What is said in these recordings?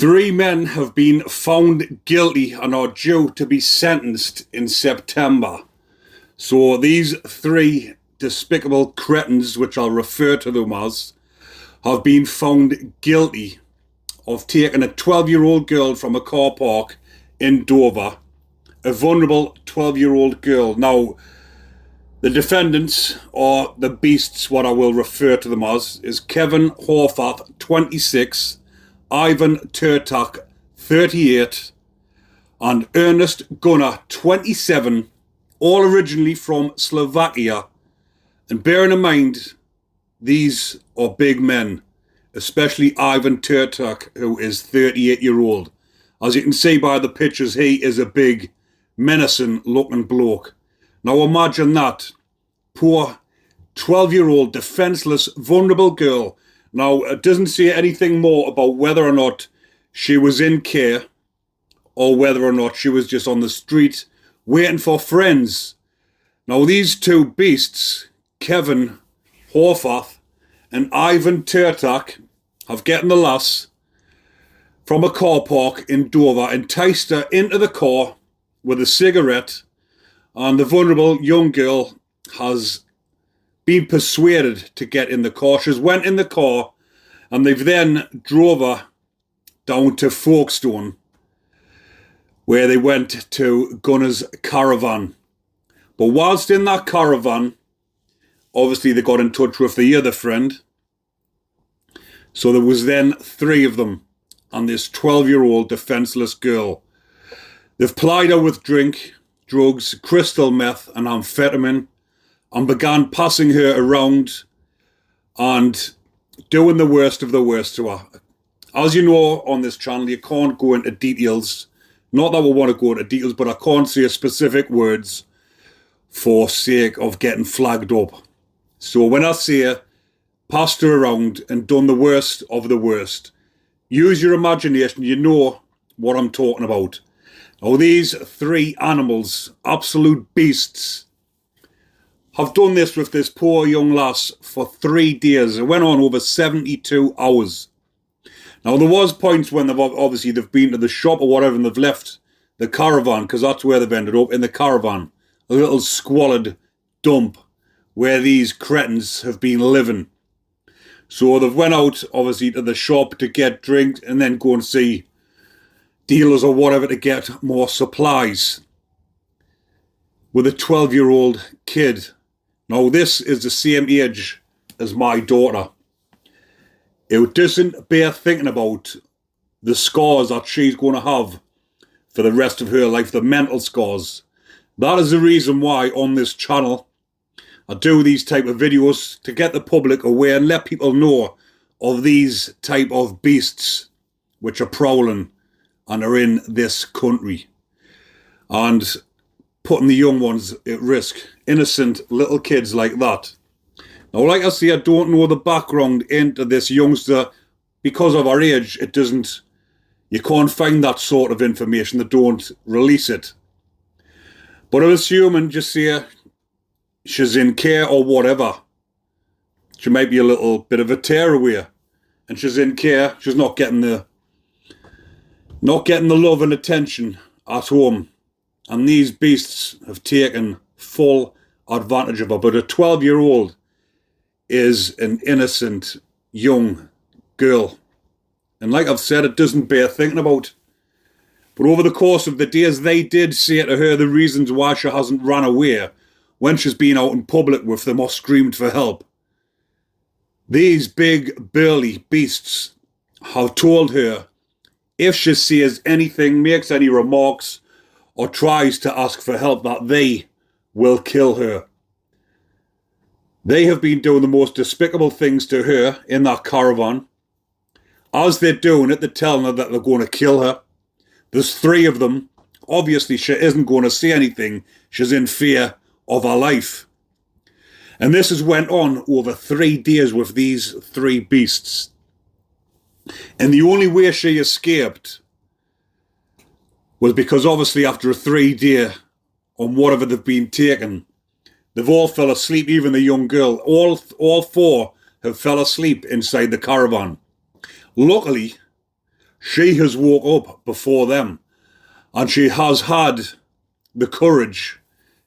Three men have been found guilty and are due to be sentenced in September. So these three despicable cretins, which I'll refer to them as, have been found guilty of taking a 12-year-old girl from a car park in Dover, a vulnerable 12-year-old girl. Now, the defendants, or the beasts, what I will refer to them as, is Kevin Horvath, 26, Ivan Turtak, 38, and Ernest Gunnar, 27, all originally from Slovakia. And bearing in mind, these are big men, especially Ivan Turtak, who is 38-year-old. As you can see by the pictures, he is a big, menacing-looking bloke. Now imagine that. Poor 12-year-old, defenseless, vulnerable girl. Now, it doesn't say anything more about whether or not she was in care or whether or not she was just on the street waiting for friends. Now, these two beasts, Kevin Horvath and Ivan Turtak, have gotten the lass from a car park in Dover, enticed her into the car with a cigarette, and the vulnerable young girl has been persuaded to get in the car. She's went in the car, and they've then drove her down to Folkestone, where they went to Gunnar's caravan. But whilst in that caravan, obviously they got in touch with the other friend. So there was then three of them and this 12-year-old defenseless girl. They've plied her with drink, drugs, crystal meth and amphetamine, and began passing her around and doing the worst of the worst to her. As you know, on this channel, you can't go into details. Not that we want to go into details, but I can't say specific words for sake of getting flagged up. So when I say passed her around and done the worst of the worst, use your imagination. You know what I'm talking about. Now, these three animals, absolute beasts, have done this with this poor young lass for 3 days. It went on over 72 hours. Now, there was points when they've been to the shop or whatever and they've left the caravan, because that's where they've ended up, in the caravan. A little squalid dump where these cretins have been living. So they've went out, obviously, to the shop to get drinks and then go and see dealers or whatever to get more supplies with a 12-year-old kid. Now, this is the same age as my daughter. It doesn't bear thinking about the scars that she's going to have for the rest of her life, the mental scars. That is the reason why on this channel I do these type of videos, to get the public aware and let people know of these type of beasts which are prowling and are in this country and putting the young ones at risk. Innocent little kids like that. Now, like I say, I don't know the background into this youngster. Because of our age, you can't find that sort of information. They don't release it. But I'm assuming, just say she's in care or whatever. She might be a little bit of a tearaway, and she's in care. She's not getting the love and attention at home. And these beasts have taken full advantage of her. But a 12-year-old is an innocent young girl. And like I've said, it doesn't bear thinking about. But over the course of the days, they did say to her the reasons why she hasn't run away when she's been out in public with them or screamed for help. These big, burly beasts have told her if she says anything, makes any remarks, or tries to ask for help, that they will kill her. They have been doing the most despicable things to her in that caravan. As they're doing it, they're telling her that they're going to kill her. There's three of them. Obviously, she isn't going to say anything. She's in fear of her life. And this has went on over 3 days with these three beasts. And the only way she escaped was because obviously after a 3-day on whatever they've been taken, they've all fell asleep, even the young girl. All four have fell asleep inside the caravan. Luckily, She has woke up before them, and she has had the courage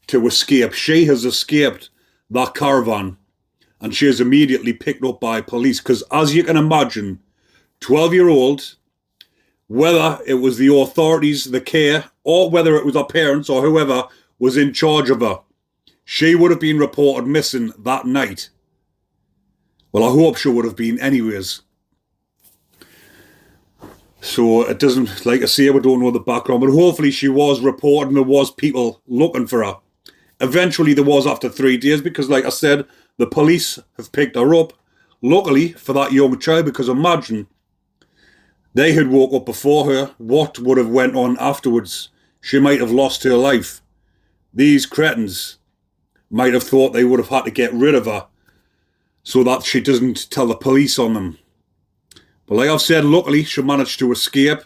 to escape. She has escaped that caravan, and she is immediately picked up by police because, as you can imagine, 12-year-old, whether it was the authorities, the care, or whether it was her parents or whoever was in charge of her, she would have been reported missing that night. Well, I hope she would have been anyways. So it doesn't, like I say, we don't know the background, but hopefully she was reported and there was people looking for her. Eventually there was after 3 days because, like I said, the police have picked her up. Luckily for that young child, because imagine they had woke up before her, what would have went on afterwards? She might have lost her life. These cretins might have thought they would have had to get rid of her so that she doesn't tell the police on them. But like I've said, luckily she managed to escape.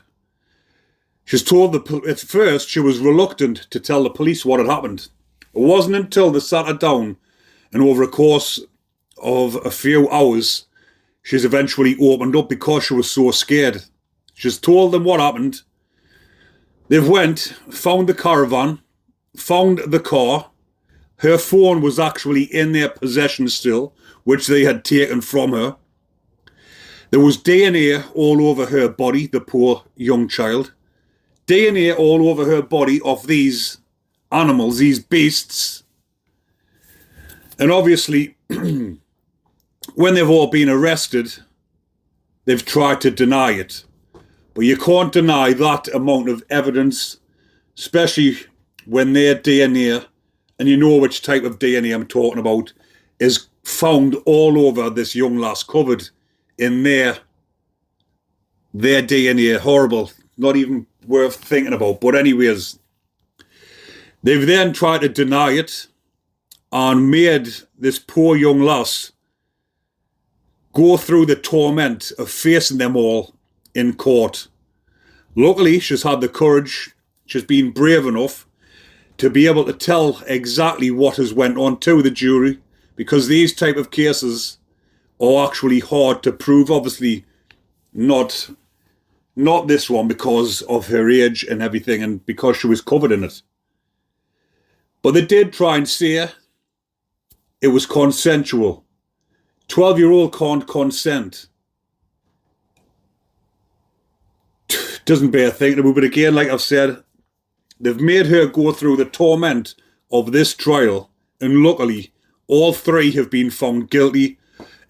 She's told at first she was reluctant to tell the police what had happened. It wasn't until they sat her down and over a course of a few hours, she's eventually opened up because she was so scared. She's told them what happened. They've went, found the caravan, found the car. Her phone was actually in their possession still, which they had taken from her. There was DNA all over her body, the poor young child. DNA all over her body of these animals, these beasts. And obviously, when they've all been arrested, they've tried to deny it. But you can't deny that amount of evidence, especially when their DNA, and you know which type of DNA I'm talking about, is found all over this young lass, covered in their DNA. Horrible, not even worth thinking about. But anyways, they've then tried to deny it and made this poor young lass go through the torment of facing them all in court. Luckily, she's had the courage, she's been brave enough to be able to tell exactly what has went on to the jury, because these type of cases are actually hard to prove. Obviously not this one because of her age and everything and because she was covered in it. But they did try and say it was consensual. 12-year-old can't consent. Doesn't bear thinking about, but again, like I've said, they've made her go through the torment of this trial, and luckily all three have been found guilty,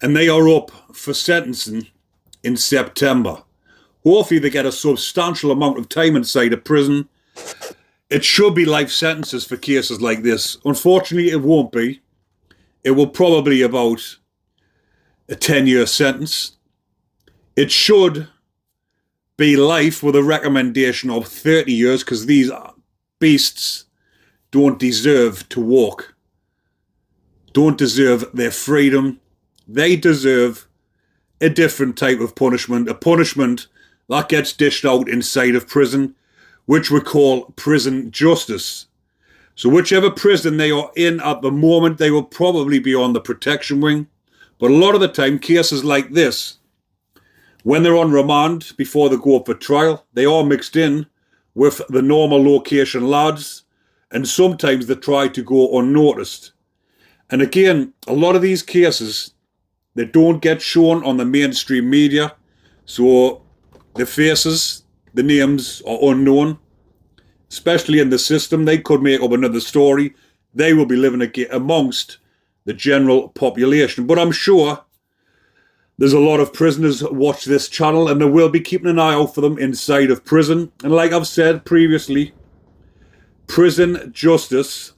and they are up for sentencing in September. Hopefully they get a substantial amount of time inside a prison. It should be life sentences for cases like this. Unfortunately, it won't be. It will probably be about a 10-year sentence. It should be life with a recommendation of 30 years because these beasts don't deserve to walk, don't deserve their freedom. They deserve a different type of punishment, a punishment that gets dished out inside of prison, which we call prison justice. So whichever prison they are in at the moment, they will probably be on the protection wing. But a lot of the time, cases like this, when they're on remand before they go up for trial, they are mixed in with the normal location lads, and sometimes they try to go unnoticed. And again, a lot of these cases, they don't get shown on the mainstream media, so the faces, the names are unknown, especially in the system. They could make up another story. They will be living amongst the general population. But I'm sure there's a lot of prisoners that watch this channel, and they will be keeping an eye out for them inside of prison. And like I've said previously, prison justice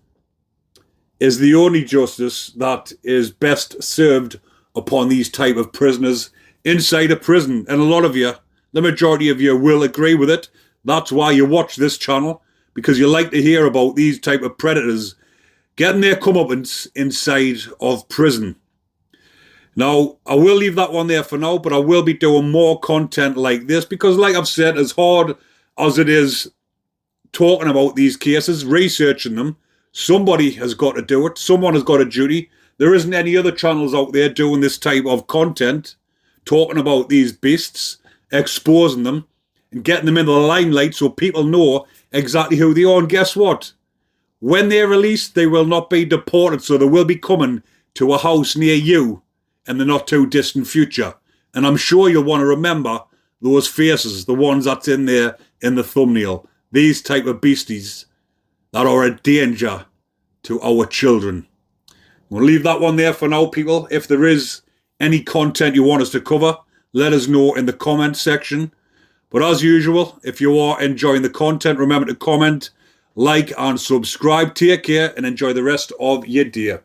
is the only justice that is best served upon these type of prisoners inside a prison. And a lot of you, the majority of you, will agree with it. That's why you watch this channel, because you like to hear about these type of predators getting their comeuppance inside of prison. Now, I will leave that one there for now, but I will be doing more content like this because, like I've said, as hard as it is talking about these cases, researching them, somebody has got to do it. Someone has got a duty. There isn't any other channels out there doing this type of content, talking about these beasts, exposing them. and getting them into the limelight so people know exactly who they are. And guess what? When they're released, they will not be deported, so they will be coming to a house near you in the not too distant future. And I'm sure you'll want to remember those faces, the ones that's in there in the thumbnail. These type of beasties that are a danger to our children. We'll leave that one there for now, people. If there is any content you want us to cover, let us know in the comment section. But as usual, if you are enjoying the content, remember to comment, like and subscribe. Take care and enjoy the rest of your day.